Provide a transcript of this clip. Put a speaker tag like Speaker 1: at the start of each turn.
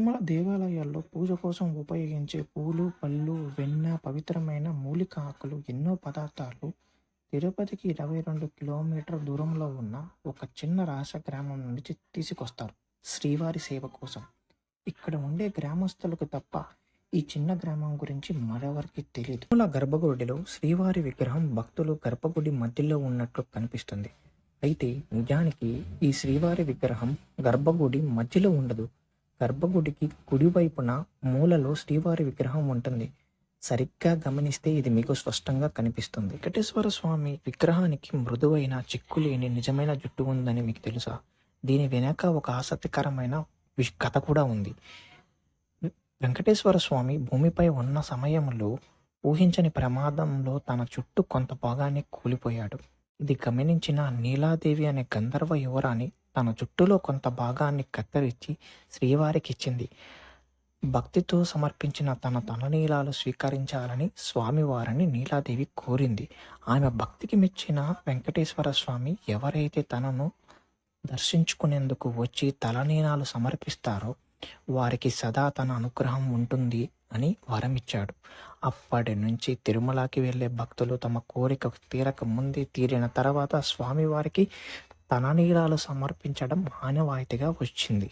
Speaker 1: తిరుమల దేవాలయాల్లో పూజ కోసం ఉపయోగించే పూలు, పళ్ళు, వెన్న, పవిత్రమైన మూలిక ఆకులు, ఎన్నో పదార్థాలు తిరుపతికి 22 కిలోమీటర్ల దూరంలో ఉన్న ఒక చిన్న రాస గ్రామం నుండి తీసుకొస్తారు శ్రీవారి సేవ కోసం. ఇక్కడ ఉండే గ్రామస్తులకు తప్ప ఈ చిన్న గ్రామం గురించి మరెవరికి తెలియదు. తిరుమల గర్భగుడిలో శ్రీవారి విగ్రహం భక్తులు గర్భగుడి మధ్యలో ఉన్నట్లు కనిపిస్తుంది. అయితే నిజానికి ఈ శ్రీవారి విగ్రహం గర్భగుడి మధ్యలో ఉండదు. గర్భగుడికి కుడివైపున మూలలో శ్రీవారి విగ్రహం ఉంటుంది. సరిగ్గా గమనిస్తే ఇది మీకు స్పష్టంగా కనిపిస్తుంది. వెంకటేశ్వర స్వామి విగ్రహానికి మృదువైన చిక్కులేని నిజమైన జుట్టు ఉందని మీకు తెలుసా? దీని వెనక ఒక ఆసక్తికరమైన కథ కూడా ఉంది. వెంకటేశ్వర స్వామి భూమిపై ఉన్న సమయంలో ఊహించని ప్రమాదంలో తన చుట్టూ కొంత భాగాన్ని కూలిపోయాడు. ఇది గమనించిన నీలాదేవి అనే గంధర్వ యువరాణి తన జుట్టులో కొంత భాగాన్ని కత్తిరించి శ్రీవారికి ఇచ్చింది. భక్తితో సమర్పించిన తన తలనీలాలు స్వీకరించాలని స్వామివారిని నీలాదేవి కోరింది. ఆమె భక్తికి మెచ్చిన వెంకటేశ్వర స్వామి ఎవరైతే తనను దర్శించుకునేందుకు వచ్చి తలనీలాలు సమర్పిస్తారో వారికి సదా తన అనుగ్రహం ఉంటుంది అని వరమిచ్చాడు. అప్పటి నుంచి తిరుమలకి వెళ్ళే భక్తులు తమ కోరిక తీరక ముందే తీరిన తర్వాత స్వామివారికి తలనీలాలు సమర్పించడం ఆనవాయితీగా వచ్చింది.